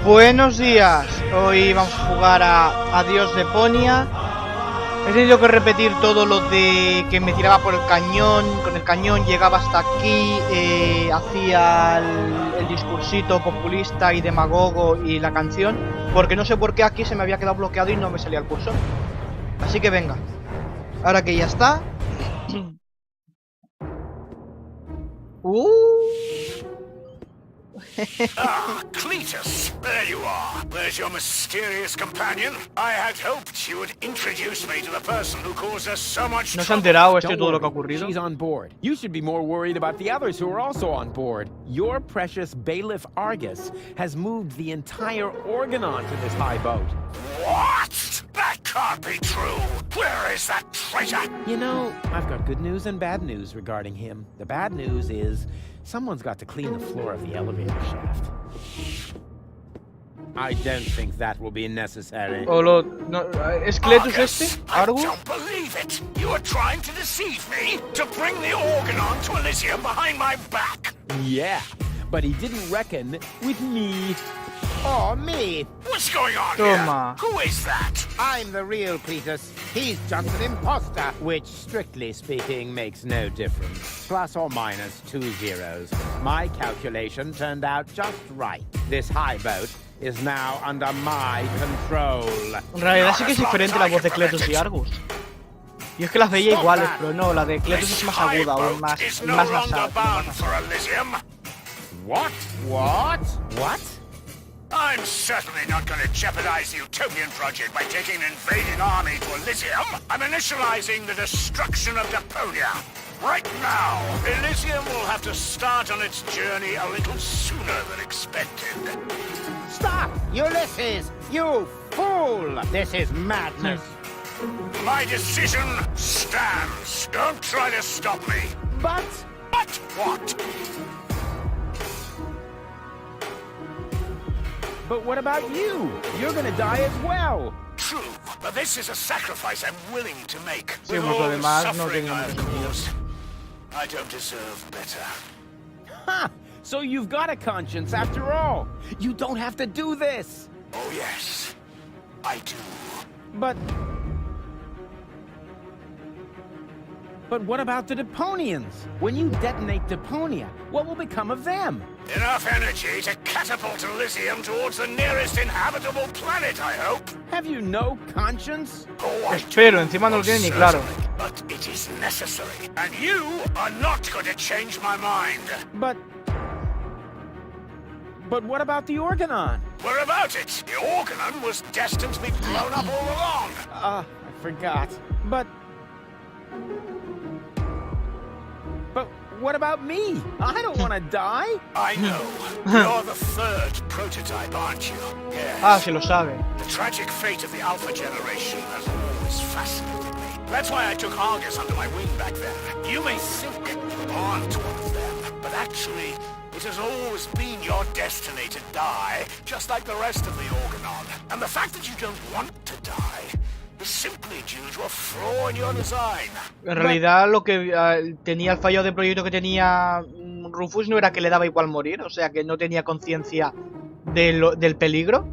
Buenos días, hoy vamos a jugar a Adiós, Deponia. He tenido que repetir todo lo de que me tiraba por el cañón, con el cañón llegaba hasta aquí, hacía el discursito populista y demagogo y la canción, porque no sé por qué aquí se me había quedado bloqueado y no me salía el cursor. Así que venga, ahora que ya está. Ah, Cletus, there you are. Where's your mysterious companion? I had hoped you would introduce me to the person who caused us so much ¿No se ha trouble. enterado de todo lo que ha ocurrido? She's on board. You should be more worried about the others who are also on board. Your precious bailiff Argus has moved the entire Organon to this high boat. What? That can't be true. Where is that traitor? You know, I've got good news and bad news regarding him. The bad news is someone's got to clean the floor of the elevator shaft. I don't think that will be necessary. ¿Es Cletus este? I ¿Argus? don't believe it. You are trying to deceive me, to bring the Organon to Elysium behind my back. Yeah, but he didn't reckon with me. Oh, me. What's going on Toma. here? Who is that? I'm the real Cletus. He's just an imposter. Which, strictly speaking, makes no difference. Plus or minus 2 zeros. My calculation turned out just right. This high boat is now under my control. En realidad sí que es diferente la voz de Cletus y Argus. Y es que las veía iguales, pero no, la de Cletus es más aguda o más nasal. What? What? What? I'm certainly not going to jeopardize the Utopian project by taking an invading army to Elysium. I'm initializing the destruction of Deponia. Right now, Elysium will have to start on its journey a little sooner than expected. Stop! Ulysses! You fool! This is madness. My decision stands. Don't try to stop me. But What? But what about you? You're gonna die as well. True, but this is a sacrifice I'm willing to make. Sí, With por lo all the demás, no suffering tengo I've mucho sentido. caused, I don't deserve better. Ha! So you've got a conscience after all. You don't have to do this. Oh yes, I do. But what about the Deponians? When you detonate Deponia, what will become of them? Enough energy to catapult Elysium towards the nearest inhabitable planet, I hope. Have you no conscience? Oh, I Espero, do, encima no lo tiene ni most claro. certainly, but it is necessary. And you are not going to change my mind. But what about the Organon? What about it? The Organon was destined to be blown up all along. I forgot. But what about me? I don't want to die. I know. You're the third prototype, aren't you? Yes. Ah, si lo sabe. The tragic fate of the Alpha generation has always fascinated me. That's why I took Argus under my wing back then. You may think you aren't one of them, but actually, it has always been your destiny to die, just like the rest of the Organon. And the fact that you don't want to die is simply due to a flaw in your design. En realidad lo que tenía el fallo de proyecto que tenía Rufus no era que le daba igual morir, o sea que no tenía conciencia del peligro.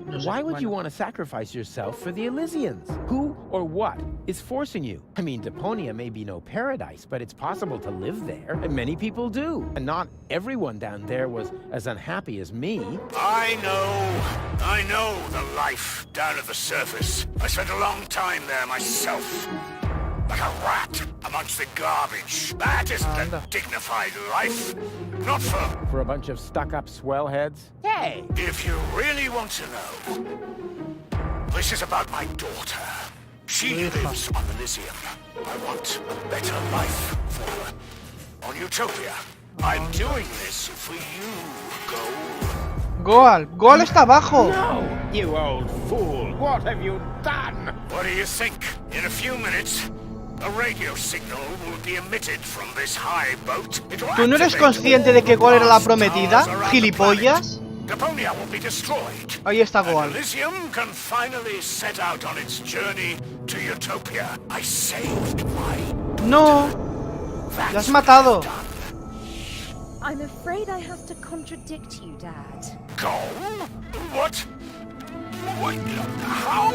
No sé, Why would you bueno. want to sacrifice yourself for the Elysians? Who or what is forcing you? I mean, Deponia may be no paradise, but it's possible to live there, and many people do. And not everyone down there was as unhappy as me. I know the life down at the surface. I spent a long time there myself. Like a rat amongst the garbage. That isn't a dignified life. Not for For a bunch of stuck-up swellheads? Hey! If you really want to know, this is about my daughter. She lives on Elysium. I want a better life for her. On Utopia. I'm doing this for you, Goal. Goal está abajo. No! You old fool! What have you done? What do you think? In a few minutes, a radio signal will be emitted from this high boat. ¿Tú no eres consciente de que Goal era la prometida? ¿Gilipollas? Deponia will be destroyed. Ahí está And Goal. Elysium can finally set out on its journey to Utopia. I saved my... No, That's la has matado. what I've done. I'm afraid I have to contradict you, Dad. Go? What? How?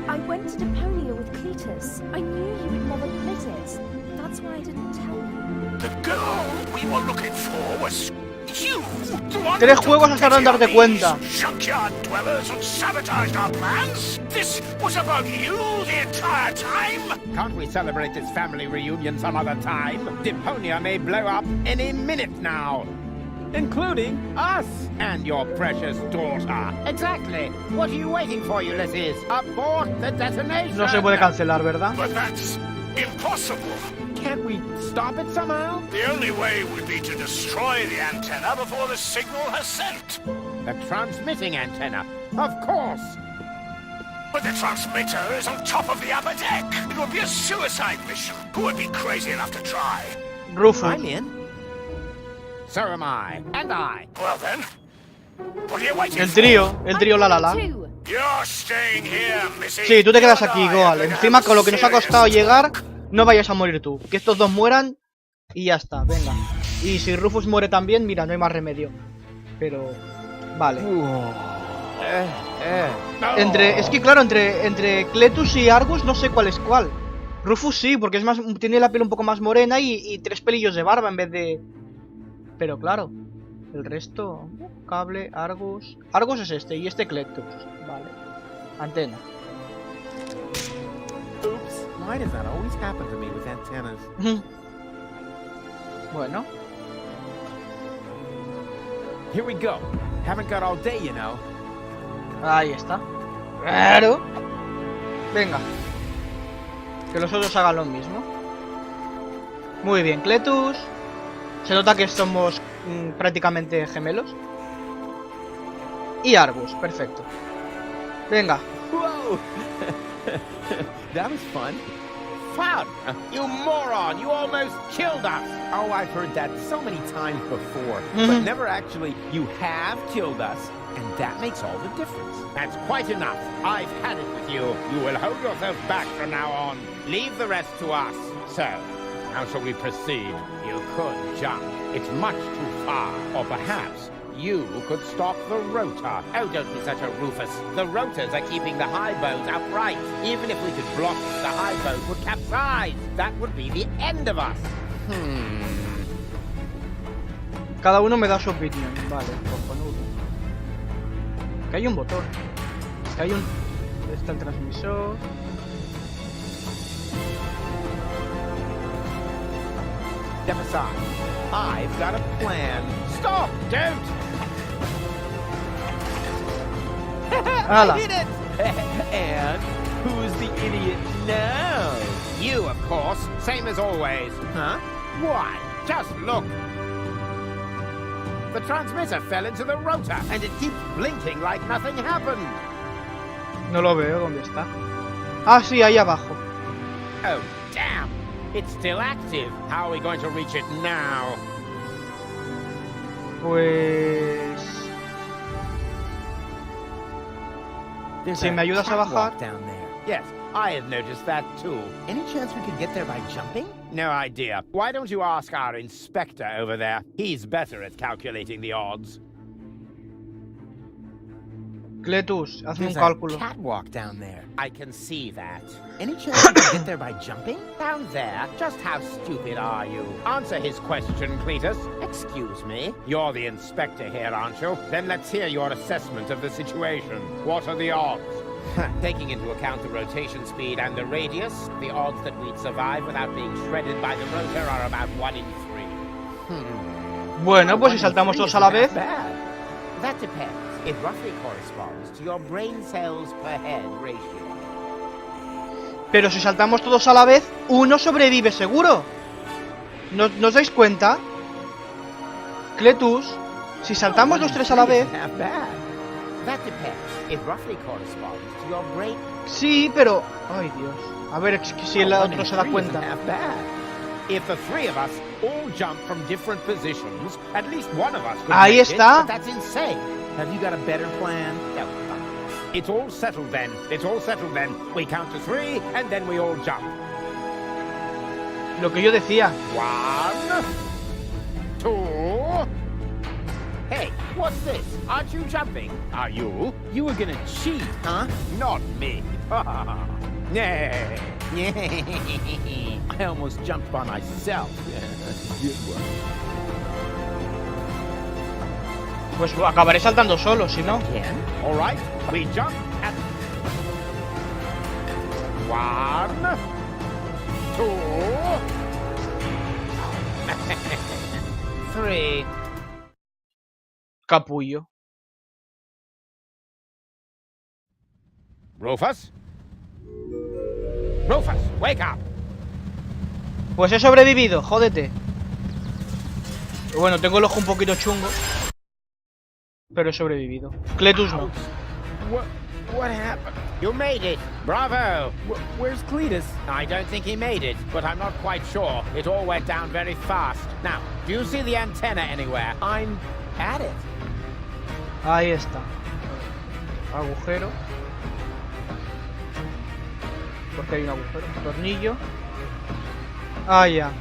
I went to Deponia with Cletus. I knew you would never permit it. That's why I didn't tell you. The girl we were looking for was you. The one 3 juegos hasta no darte cuenta. Junkyard dwellers and sabotaged our plans. This was about you the entire time. Can't we celebrate this family reunion some other time? Deponia may blow up any minute now. Including us and your precious daughter. Exactly. What are you waiting for, Ulysses? Abort the detonation! No se puede cancelar, ¿verdad? But that's impossible. Can't we stop it somehow? The only way would be to destroy the antenna before the signal has sent. The transmitting antenna, of course. But the transmitter is on top of the upper deck. It would be a suicide mission. Who would be crazy enough to try? Rufus. I'm in. So am I. And I. Well then, what are you waiting El for? trío la la la. Too. You're staying here, Missy. Sí, tú te quedas You and aquí, I Goal. are gonna Encima have con lo que nos ha serious costado llegar, talk. no vayas a morir tú. Que estos dos mueran y ya está, venga. Y si Rufus muere también, mira, no hay más remedio. Pero... vale. Es que claro, entre Cletus y Argus no sé cuál es cuál. Rufus sí, porque es más, tiene la piel un poco más morena y 3 pelillos de barba en vez de... Pero claro, el resto... Cable, Argus... Argus es este y este Cletus. Vale. Antena. Oops, why does that always happen to me with antennas? Bueno. Here we go. Haven't got all day, you know. Ahí está. Claro. Venga. Que los otros hagan lo mismo. Muy bien, Cletus. Se nota que somos prácticamente gemelos. Y Argus, perfecto. Venga. Whoa! That was fun. Fun! You moron! You almost killed us! Oh, I've heard that so many times before, but never actually, you have killed us, and that makes all the difference. That's quite enough. I've had it with you. You will hold yourself back from now on. Leave the rest to us. So, how shall we proceed? You could jump. It's much too far. Or perhaps you could stop the rotor. Oh, don't be such a Rufus. The rotors are keeping the high boat upright. Even if we could block it, the high boat would capsize. That would be the end of us. Cada uno me da su opinión. Vale, cojonudo. Que hay un botón. Que hay un... Está el transmisor. Step aside. I've got a plan. Stop! Don't! ¡Hala! I hit it! And who's the idiot now? You, of course. Same as always. Huh? Why? Just look. The transmitter fell into the rotor, and it keeps blinking like nothing happened. No lo veo, ¿dónde está? Ah, sí, ahí abajo. Oh, damn! It's still active. How are we going to reach it now? Pues... There's Si me ayudas a bajar... catwalk down there. Yes, I had noticed that too. Any chance we could get there by jumping? No idea. Why don't you ask our inspector over there? He's better at calculating the odds. Cletus, hazme un There's a cálculo. catwalk down there. I can see that. Any chance we could get there by jumping? Down there? Just how stupid are you? Answer his question, Cletus. Excuse me. You're the inspector here, aren't you? Then let's hear your assessment of the situation. What are the odds? Taking into account the rotation speed and the radius, the odds that we'd survive without being shredded by the rotor are about 1 in 3. Bueno, pues si saltamos todos a la vez... Bad. That depends. It roughly corresponds to your brain cells per head ratio. Pero si saltamos todos a la vez, uno sobrevive seguro. ¿No os dais cuenta? Cletus, si saltamos los 3 a la vez... That depends. It roughly corresponds to your brain. Sí, pero... Ay, Dios. A ver, es que si el otro se da cuenta. If the 3 of us all jump from different positions, at least one of us could Ahí make está. it, but that's insane. Have you got a better plan? No. It's all settled then. It's all settled then. We count to 3 and then we all jump. Lo que yo decía. 1, 2. Hey, What's this? Aren't you jumping? Are you? You were gonna cheat, huh? Not me. Yeah. I almost jumped by myself. Good work. Pues acabaré saltando solo, si no. Again? All right. We jump at 1, 2, 3. Capullo. Rufus? Rufus, wake up! Pues he sobrevivido, jódete. Bueno, tengo el ojo un poquito chungo, pero he sobrevivido. Cletus no. What happened? You made it. Bravo. Where's Cletus? I don't think he made it, but I'm not quite sure. It all went down very fast. Now, do you see the antenna anywhere? I'm at it. Ahí está. Agujero. Porque hay un agujero. Tornillo. Ah, ya.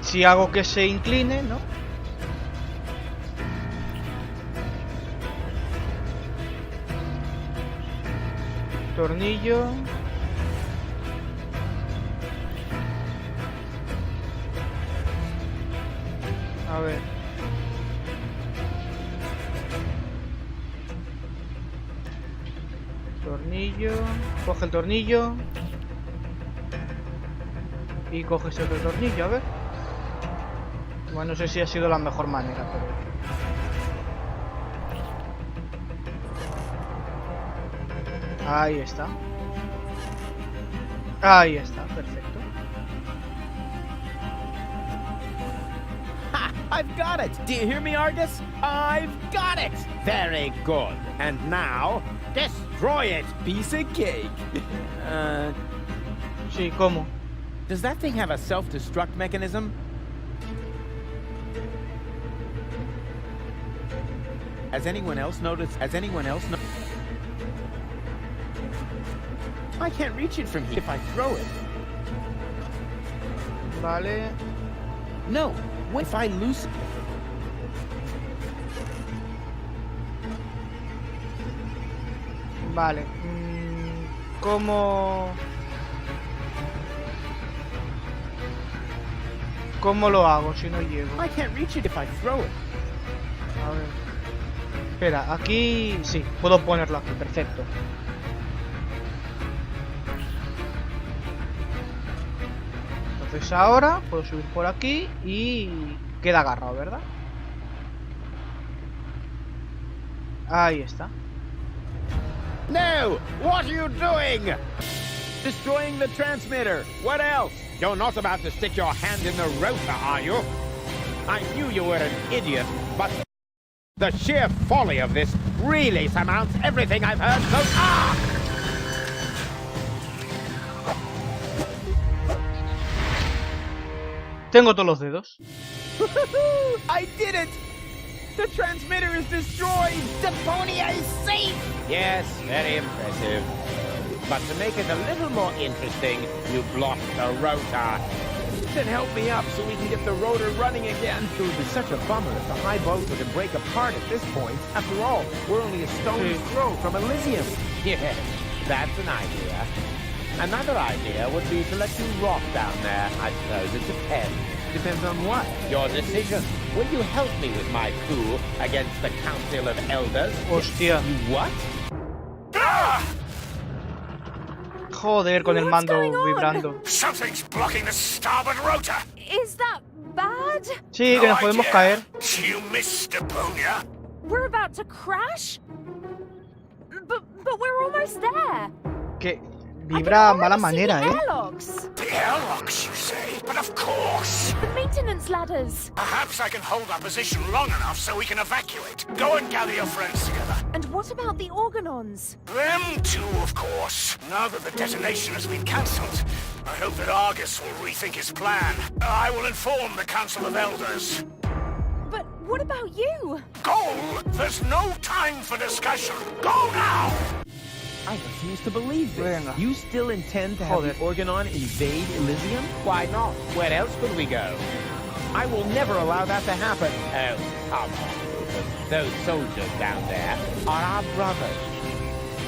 Si hago que se incline, ¿no? Tornillo. A ver. Tornillo. Coge el tornillo. Y coge ese otro tornillo, a ver. Bueno, no sé si ha sido la mejor manera, pero... Ahí está. Ahí está, perfecto. Ha! I've got it! Do you hear me, Argus? I've got it! Very good. And now, destroy it! Piece of cake. Sí, ¿cómo? Does that thing have a self-destruct mechanism? Has anyone else noticed? Has anyone else noticed? I can't reach it from here if I throw it. Vale. No, what if I lose it? Vale. ¿Cómo lo hago si no llego? I can't reach it if I throw it. A ver. Espera, aquí... Sí, puedo ponerlo aquí, perfecto. Entonces ahora puedo subir por aquí y queda agarrado, ¿verdad? Ahí está. No! What are you doing? Destroying the transmitter. What else? You're not about to stick your hand in the rotor, are you? I knew you were an idiot, but the sheer folly of this really surmounts everything I've heard so far! Tengo todos los dedos. I did it! The transmitter is destroyed! Deponia is safe! Yes, very impressive. But to make it a little more interesting, you blocked the rotor. Then help me up so we can get the rotor running again. It would be such a bummer if the high boat were to break apart at this point. After all, we're only a stone's throw from Elysium. Yes, that's an idea. Another idea would be to let you rock down there. I suppose it depends. Depends on what? Your decision. Will you help me with my coup against the Council of Elders? Hostia. You what? Joder, con el What's mando going on? vibrando. Something's blocking the starboard rotor. Is that bad? Sí, que nos podemos caer. You missed Deponia. We're about to crash? But we're almost there. Que I vibra can mala already see manera, the ¿eh? airlocks. The airlocks, you say? But of course. The maintenance ladders. Perhaps I can hold our position long enough so we can evacuate. Go and gather your friends together. And what about the organons? Them too, of course. Now that the detonation has been cancelled, I hope that Argus will rethink his plan. I will inform the Council of Elders. But what about you? Go! There's no time for discussion. Go now! I refuse to believe this. Venga. You still intend to have the Organon invade Elysium? Why not? Where else could we go? I will never allow that to happen. Oh, come on, Rufus. Those soldiers down there are our brothers.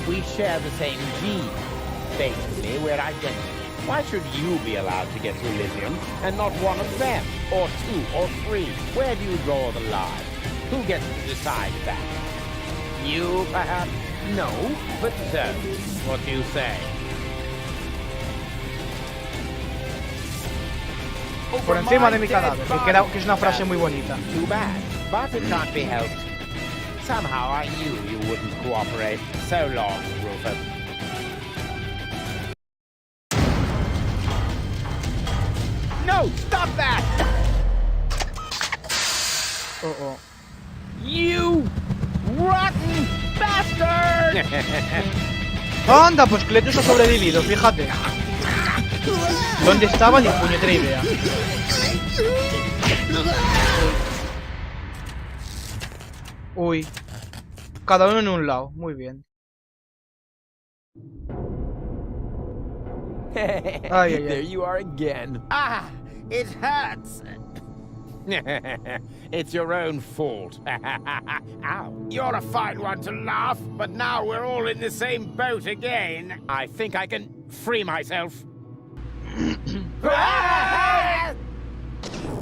We share the same gene. Basically, we're identical. Why should you be allowed to get to Elysium and not one of them? Or two or three? Where do you draw the line? Who gets to decide that? You, perhaps? No, but so. What do you say? Por encima de mi cadáver, que es una frase muy bonita. Too bad, but it can't be helped. Somehow I knew you wouldn't cooperate. So long, Rufus. No, stop that! Oh. You rotten bastard! Anda, pues Cletus ha sobrevivido, fíjate. ¿Dónde estaba? Ni puñetera idea. Uy. Cada uno en un lado, muy bien. There you are again. Ah, it hurts. It's your own fault. Ow. You're a fine one to laugh, but now we're all in the same boat again. I think I can free myself.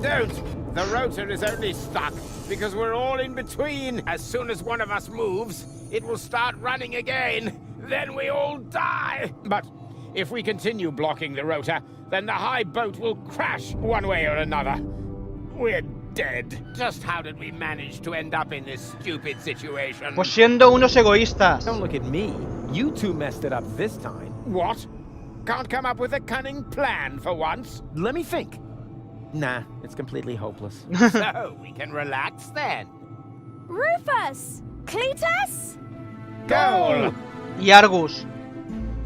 Don't! The rotor is only stuck because we're all in between. As soon as one of us moves, it will start running again. Then we all die. But if we continue blocking the rotor, then the high boat will crash one way or another. We're dead. Just how did we manage to end up in this stupid situation? Pues siendo unos egoístas. Don't look at me. You two messed it up this time. What? Can't come up with a cunning plan for once? Let me think. Nah, it's completely hopeless. So, we can relax then. Rufus! Cletus? Goal! Y Argus.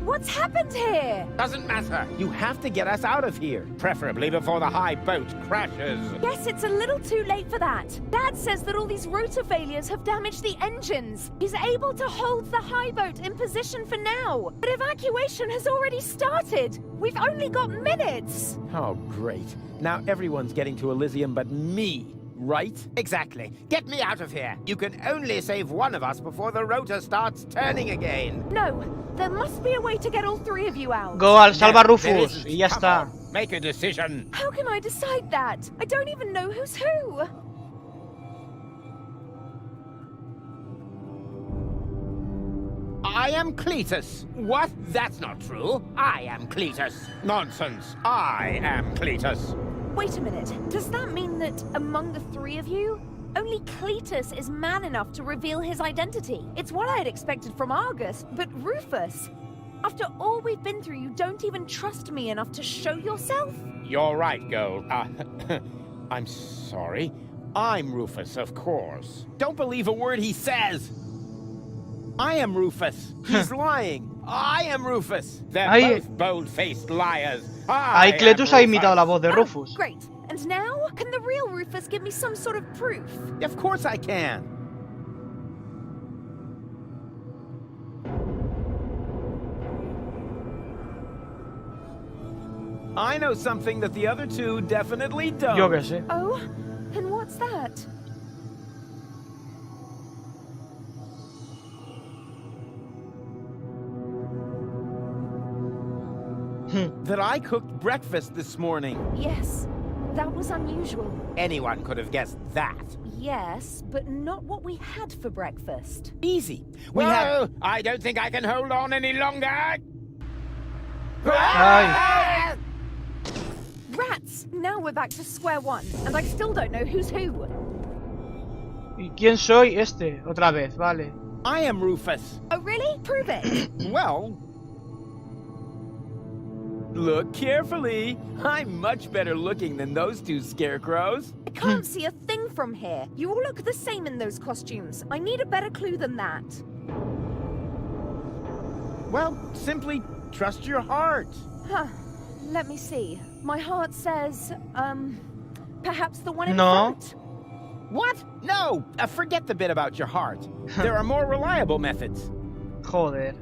What's happened here? Doesn't matter. You have to get us out of here. Preferably before the high boat crashes. Yes, it's a little too late for that. Dad says that all these rotor failures have damaged the engines. He's able to hold the high boat in position for now. But evacuation has already started. We've only got minutes. Oh, great. Now everyone's getting to Elysium but me, right? Exactly. Get me out of here. You can only save one of us before the rotor starts turning again. No, there must be a way to get all three of you out. Go al salva No, Rufus. there isn't. Y ya Come está. on, make a decision. How can I decide that? I don't even know who's who. I am Cletus. What? That's not true. I am Cletus. Nonsense. I am Cletus. Wait a minute. Does that mean that among the three of you, only Cletus is man enough to reveal his identity? It's what I had expected from Argus, but Rufus, after all we've been through, you don't even trust me enough to show yourself? You're right, Gold. I'm sorry. I'm Rufus, of course. Don't believe a word he says. I am Rufus. He's lying. I am Rufus. They're both bold-faced liars. Ahí Cletus ha imitado la voz de Rufus. Great. And now, can the real Rufus give me some sort of proof? Of course I can. I know something that the other two definitely don't. Yo qué sé. Oh, and what's that? That I cooked breakfast this morning. Yes, that was unusual. Anyone could have guessed that. Yes, but not what we had for breakfast. Easy. I don't think I can hold on any longer. Ay. Rats! Now we're back to square one, and I still don't know who's who. ¿Y quién soy? Este, otra vez, vale. I am Rufus. Oh, really? Prove it. Well, look carefully. I'm much better looking than those two scarecrows. I can't see a thing from here. You all look the same in those costumes. I need a better clue than that. Well, simply trust your heart. Huh. Let me see. My heart says, perhaps the one in No. front. What? No! Forget the bit about your heart. There are more reliable methods. Joder.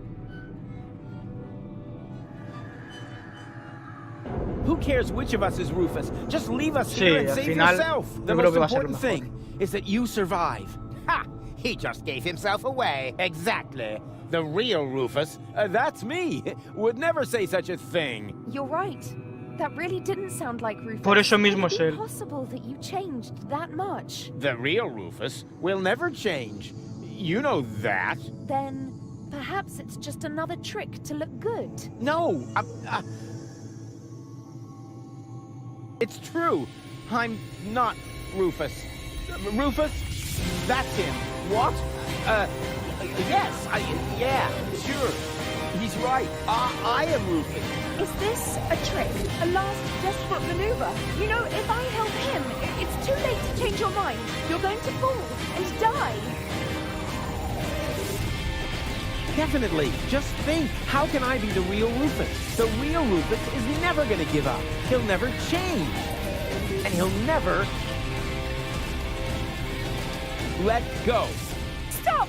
Who cares which of us is Rufus? Just leave us Sí, here and al save final, yourself. The yo creo most que va a ser important mejor. thing is that you survive. Ha! He just gave himself away. Exactly. The real Rufus. That's me. Would never say such a thing. You're right. That really didn't sound like Rufus. Por eso mismo Could es it él. be possible that you changed that much? The real Rufus Will never change. You know that. Then perhaps it's just another trick to look good. No. It's true. I'm not Rufus. Rufus? That's him. What? Yes. Yeah, sure. He's right. I am Rufus. Is this a trick? A last desperate maneuver? You know, if I help him, it's too late to change your mind. You're going to fall and die. Definitely. Just think, how can I be the real Rufus? The real Rufus is never gonna give up. He'll never change. And he'll never let go. Stop!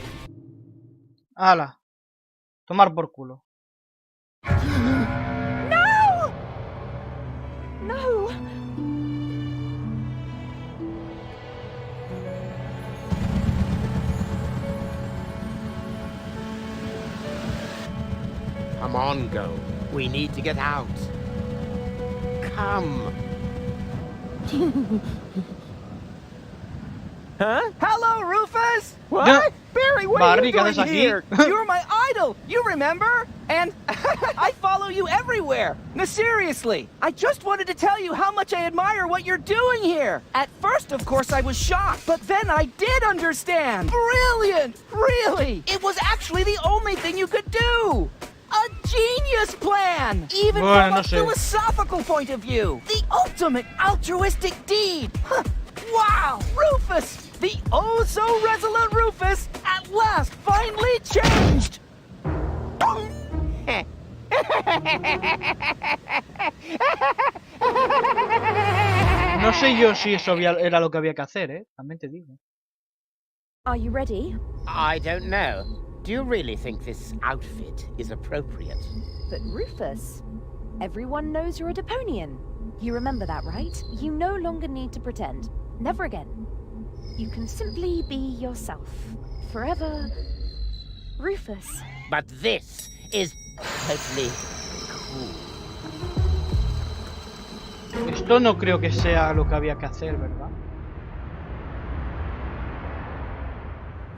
¡Hala! Tomar por culo. No! No! Come on, Go. We need to get out. Come. Huh? Hello, Rufus! What? No. Barry, what are Barry, you ¿qué doing haces aquí? here? You were my idol, you remember? And I follow you everywhere. No, seriously, I just wanted to tell you how much I admire what you're doing here. At first, of course, I was shocked, but then I did understand. Brilliant, really. It was actually the only thing you could do. A genius plan, even Bueno, from no a sé. philosophical point of view. The ultimate altruistic deed. Huh. Wow, Rufus! The oh-so-resolute Rufus at last finally changed! No sé yo si eso era lo que había que hacer, ¿eh? También te digo. Are you ready? I don't know. Do you really think this outfit is appropriate? But Rufus, everyone knows you're a Deponian. You remember that, right? You no longer need to pretend. Never again. You can simply be yourself. Forever, Rufus. But this is totally cool. Esto no creo que sea lo que había que hacer, ¿verdad?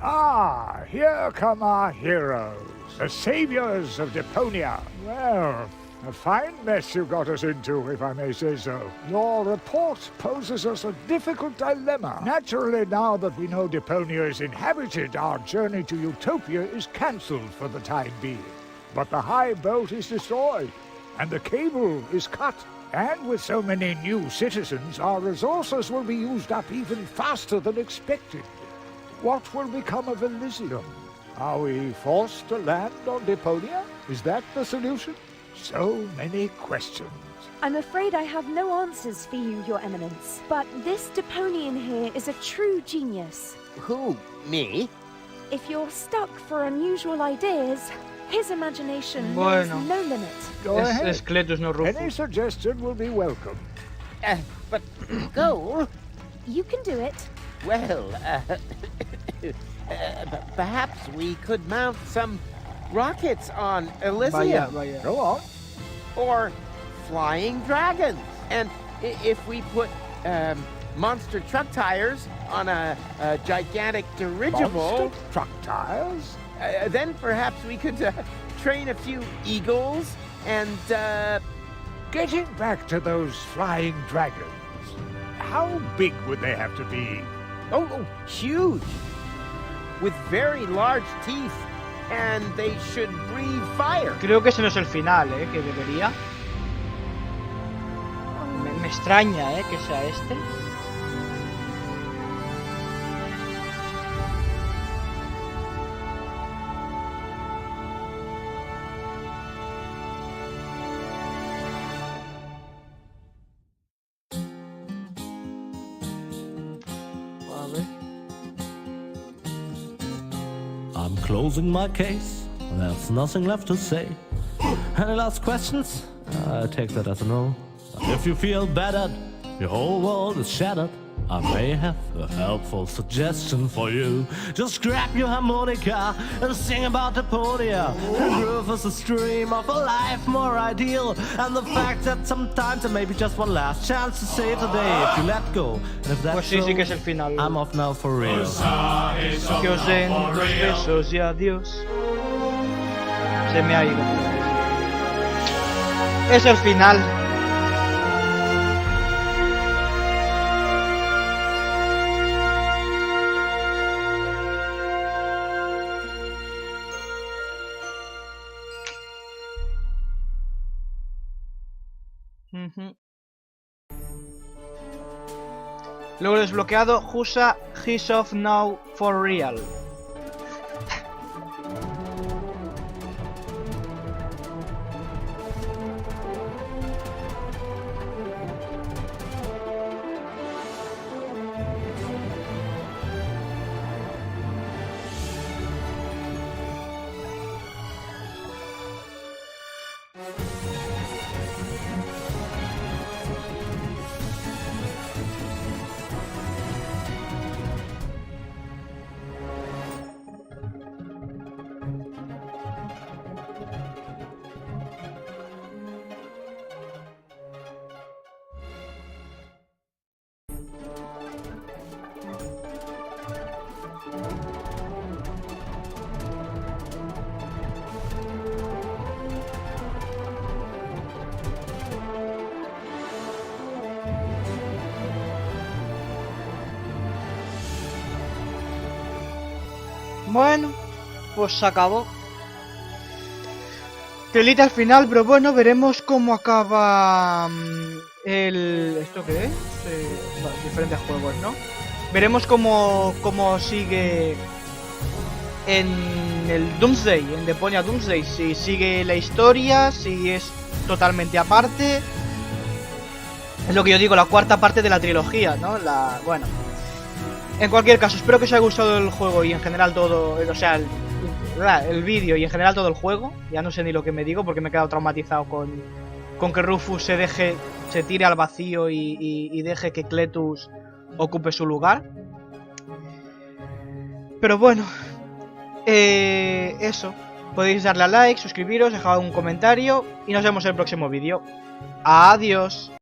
Ah, here come our heroes, the saviors of Deponia. Well, a fine mess you got us into, if I may say so. Your report poses us a difficult dilemma. Naturally, now that we know Deponia is inhabited, our journey to Utopia is cancelled for the time being. But the high boat is destroyed, and the cable is cut. And with so many new citizens, our resources will be used up even faster than expected. What will become of Elysium? Are we forced to land on Deponia? Is that the solution? So many questions. I'm afraid I have no answers for you, Your Eminence. But this Deponian here is a true genius. Who? Me? If you're stuck for unusual ideas, his imagination Bueno. knows no limit. Go ahead. Es Cletus, no Rufus. Any suggestion will be welcome. But Go? You can do it. Well, perhaps we could mount some rockets on Elysium. Vaya, vaya. Go on. Or flying dragons. And if we put monster truck tires on a gigantic dirigible, Monster truck tires? then perhaps we could train a few eagles and Getting back to those flying dragons, how big would they have to be? oh, huge, with very large teeth, and they should breathe fire. Creo que ese no es el final, ¿eh? Que debería. Me extraña, ¿eh? Que sea este. Vale. I'm closing my case. There's nothing left to say. Any last questions? I take that as a no. If you feel battered, your whole world is shattered, I may have a helpful suggestion for you. Just grab your harmonica and sing about Deponia. The groove is a stream of a life more ideal, and the fact that sometimes there may be just one last chance to save the day if you let go. And if that's Pues sí, so, sí que es el final. I'm off now for real. Que os den los besos y adiós. Se me ha ido. Es el final. Luego desbloqueado Husa He's Off Now for Real. Bueno, pues se acabó. Telita al final, pero bueno, veremos cómo acaba ¿Esto qué es? Bueno, diferentes juegos, ¿no? Veremos cómo sigue en el Doomsday, en Deponia Doomsday. Si sigue la historia, si es totalmente aparte. Es lo que yo digo, la cuarta parte de la trilogía, ¿no? Bueno. En cualquier caso, espero que os haya gustado el juego y en general todo, o sea, el vídeo y en general todo el juego. Ya no sé ni lo que me digo porque me he quedado traumatizado con que Rufus se tire al vacío y deje que Cletus ocupe su lugar. Pero bueno, eso. Podéis darle a like, suscribiros, dejar un comentario y nos vemos en el próximo vídeo. Adiós.